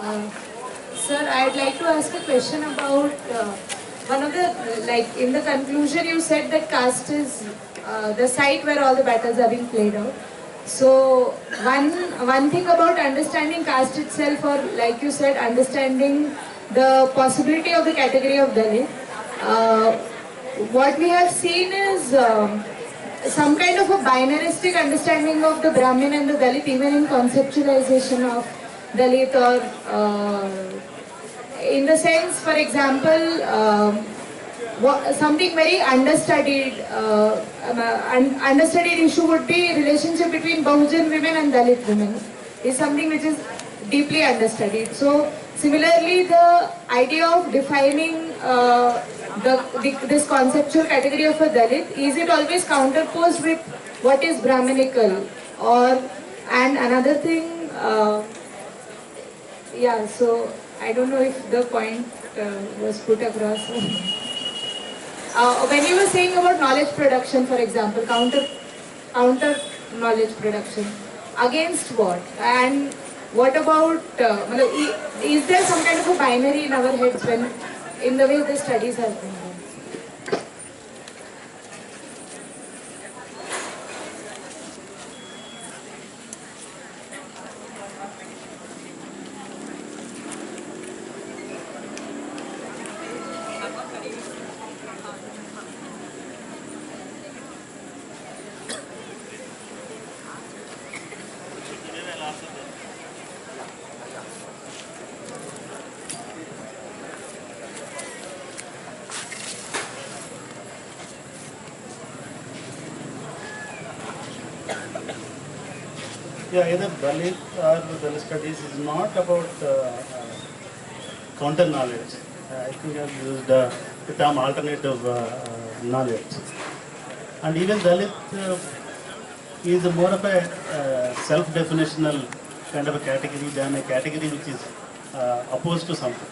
Uh, Sir, I'd like to ask a question about one of the, like in the conclusion you said that caste is the site where all the battles are being played out. So one thing about understanding caste itself, or like you said, understanding the possibility of the category of Dalit, uh, what we have seen is some kind of a binaristic understanding of the Brahmin and the Dalit, even in conceptualization of Dalit, or in the sense, for example, something very understudied, understudied issue would be relationship between Bahujan women and Dalit women. Is something which is deeply understudied. So similarly, the idea of defining this conceptual category of a Dalit, is it always counterposed with what is Brahminical? Or, and another thing, yeah, so I don't know if the point was put across. When you were saying about knowledge production, for example, counter knowledge production, against what? And what about, is there some kind of a binary in our heads when, in the way the studies have been done? Yeah, either Dalit or Dalit studies is not about counter knowledge. I think I've used the term alternative knowledge. And even Dalit is more of a self-definitional kind of a category than a category which is opposed to something.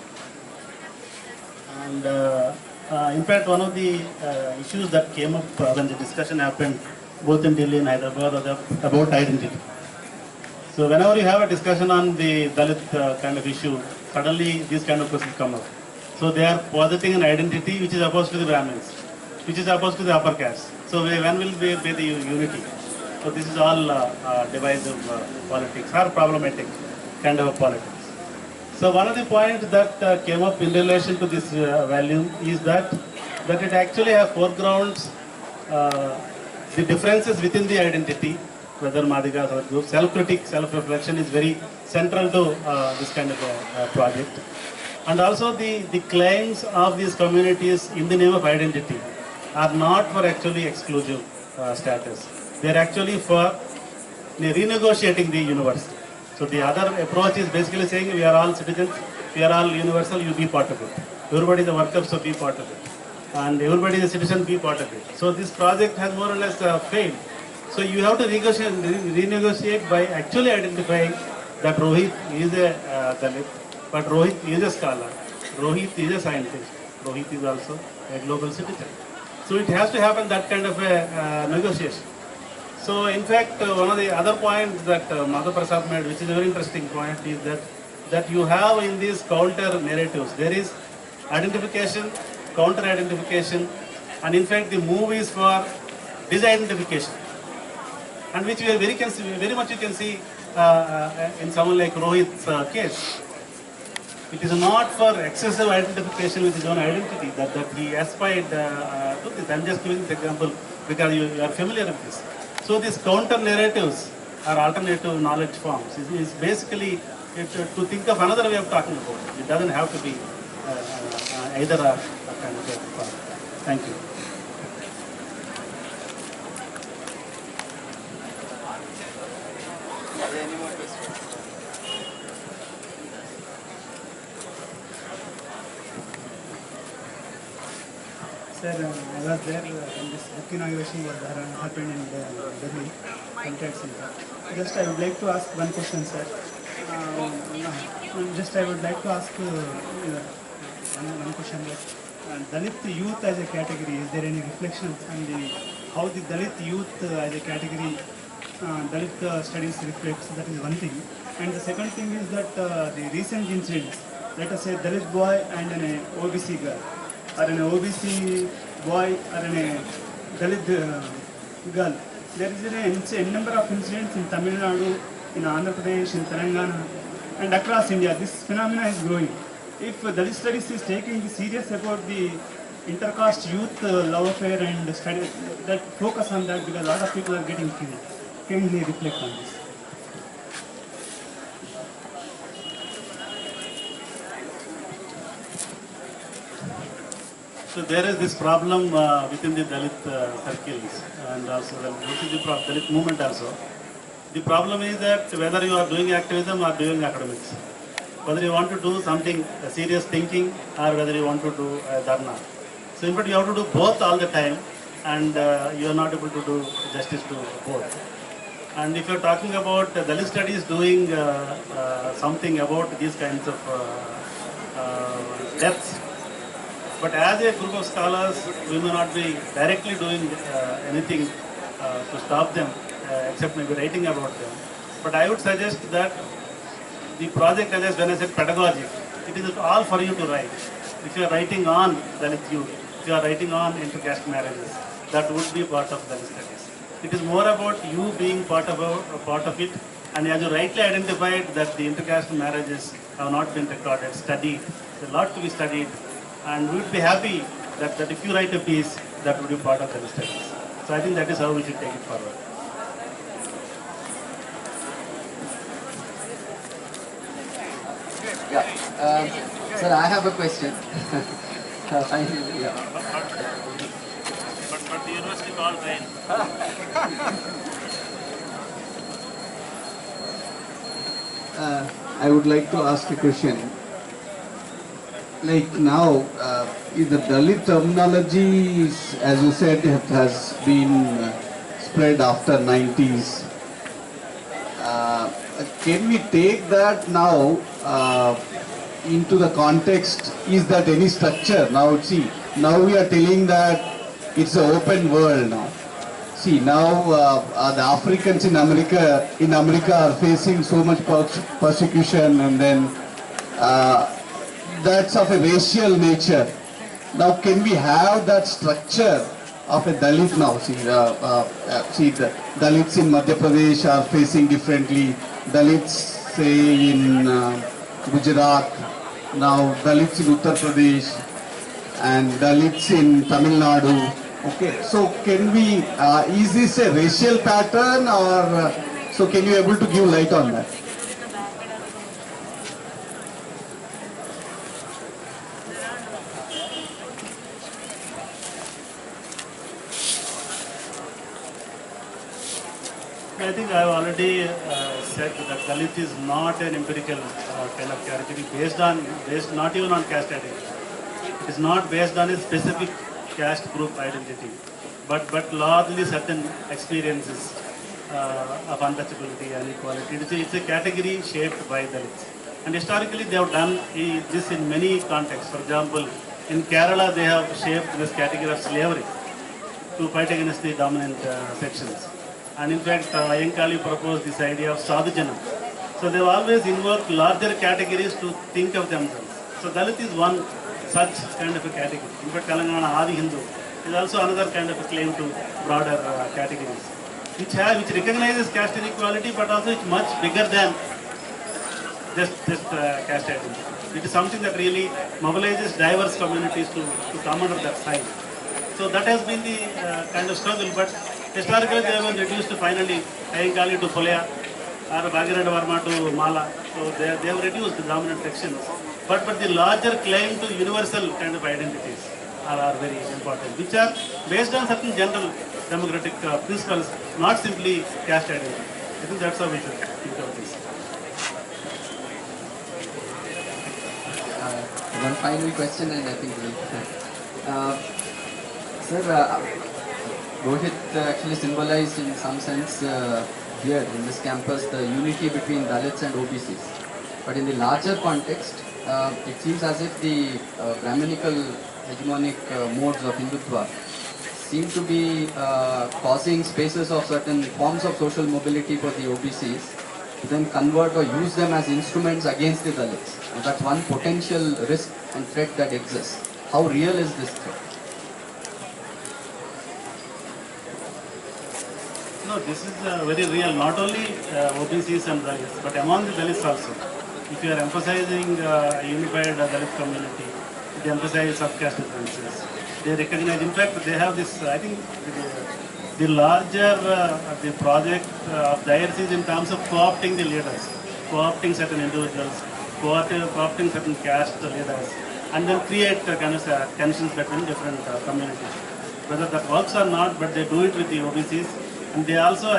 And in fact, one of the issues that came up when the discussion happened both in Delhi and Hyderabad about identity. So whenever you have a discussion on the Dalit kind of issue, suddenly these kind of questions come up. So they are positing an identity which is opposed to the Brahmins, which is opposed to the upper caste. So when will be the unity? So this is all divisive politics or problematic kind of a politics. So one of the points that came up in relation to this volume is that it actually has foregrounds the differences within the identity, whether Madhigas or group. Self-critique, self-reflection is very central to this kind of a project. And also the claims of these communities in the name of identity are not for actually exclusive status. They are actually for renegotiating the universe. So the other approach is basically saying we are all citizens, we are all universal, you be part of it. Everybody is a worker, so be part of it. And everybody is a citizen, be part of it. So this project has more or less failed. So you have to renegotiate by actually identifying that Rohit is a Dalit, but Rohit is a scholar, Rohit is a scientist, Rohit is also a global citizen. So it has to happen that kind of a negotiation. So in fact, one of the other points that Madhav Prasad made, which is a very interesting point, is that you have in these counter narratives, there is identification, counter identification, and in fact the move is for disidentification. And which we are very much you can see in someone like Rohit's case. It is not for excessive identification with his own identity that he aspired to this. I am just giving this example because you are familiar with this. So these counter narratives or alternative knowledge forms is basically to think of another way of talking about it. It doesn't have to be either or kind of a. Thank you. Sir, I was there when this book inauguration was there and happened in Delhi, Contact Center. Just I would like to ask one question, sir. Just I would like to ask one question that Dalit youth as a category, is there any reflection on how the Dalit youth as a category Dalit studies reflects, that is one thing. And the second thing is that the recent incidents, let us say Dalit boy and an OBC girl, or an OBC boy or an Dalit girl. There is a number of incidents in Tamil Nadu, in Andhra Pradesh, in Telangana, and across India. This phenomena is growing. If Dalit studies is taking serious about the intercaste youth love affair and study, that focus on that, because a lot of people are getting killed. Can we reflect on this? So there is this problem within the Dalit circles, and also this is the Dalit movement also. The problem is that whether you are doing activism or doing academics, whether you want to do something serious thinking or whether you want to do dharna. So in fact you have to do both all the time, and you are not able to do justice to both. And if you are talking about Dalit studies doing something about these kinds of deaths, but as a group of scholars, we may not be directly doing anything to stop them, except maybe writing about them. But I would suggest that the project, as when I said pedagogy, it is all for you to write. If you are writing on Dalit youth, if you are writing on intercaste marriages, that would be part of Dalit studies. It is more about you being part of it, and as you rightly identified that the intercaste marriages have not been recorded, studied, there's a lot to be studied, and we would be happy that if you write a piece, that would be part of Dalit studies. So I think that is how we should take it forward. Yeah. Sir, I have a question. Finally, yeah. But the university called rain. I would like to ask a question. Like now, the Dalit terminology, as you said, it has been spread after 90s. Can we take that now into the context? Is that any structure? Now, see, now we are telling that it's an open world now. See, now the Africans in America are facing so much persecution, and then that's of a racial nature. Now, can we have that structure of a Dalit now? See, the Dalits in Madhya Pradesh are facing differently. Dalits, say, in Gujarat, now Dalits in Uttar Pradesh, and Dalits in Tamil Nadu. Okay, so can we, is this a racial pattern, or so can you able to give light on that? I think I have already said that Dalit is not an empirical kind of category based not even on caste identity. It is not based on a specific caste group identity, but largely certain experiences of untouchability and equality. It's a category shaped by Dalits. And historically they have done this in many contexts. For example, in Kerala they have shaped this category of slavery to fight against the dominant sections. And in fact, Ayangali proposed this idea of sadhujanam. So they have always invoked larger categories to think of themselves. So Dalit is one such kind of a category. In fact, Telangana Adi Hindu is also another kind of a claim to broader categories, which recognizes caste inequality, but also it's much bigger than just caste identity. It is something that really mobilizes diverse communities to come under that sign. So that has been the kind of struggle, but historically they have been reduced to finally Ayangali to Pholaya or Bhagirath Varma to Mala. So they have reduced the dominant sections. But the larger claim to universal kind of identities are very important, which are based on certain general democratic principles, not simply caste identity. I think that's how we should think of this. One final question, and I think Sir, Rohit actually symbolized in some sense here in this campus the unity between Dalits and OBCs. But in the larger context, it seems as if the Brahminical hegemonic modes of Hindutva seem to be causing spaces of certain forms of social mobility for the OBCs to then convert or use them as instruments against the Dalits. And that's one potential risk and threat that exists. How real is this threat? No, this is very real, not only OBCs and Dalits, but among the Dalits also. If you are emphasizing a unified Dalit community, they emphasize subcaste differences. They recognize, in fact, they have this, I think, the larger the project of the IRC is in terms of co-opting the leaders, co-opting certain individuals, co-opting certain caste leaders, and then create kind of tensions between different communities. Whether that works or not, but they do it with the OBCs, and they also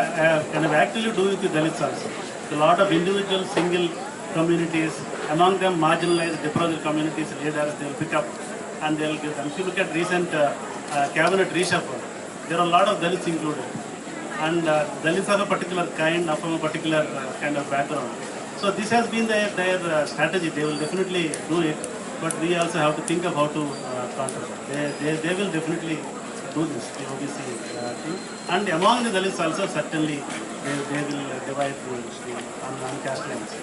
kind of actively do it with Dalits also. A lot of individual single communities, among them marginalized deprived communities, leaders, they will pick up and they will give them. If you look at recent cabinet reshuffle, there are a lot of Dalits included. And Dalits of a particular kind, from a particular kind of background. So this has been their strategy. They will definitely do it, but we also have to think of how to counter that. They will definitely do this, the OBC thing. And among the Dalits also, certainly, they will divide on caste lines.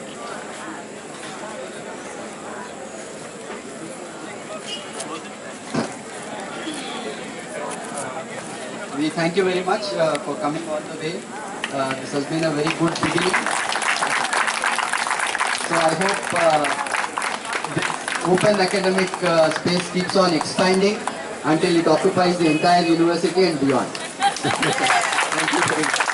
We thank you very much for coming all the way. This has been a very good beginning. So I hope this open academic space keeps on expanding until it occupies the entire university and beyond. Thank you very much.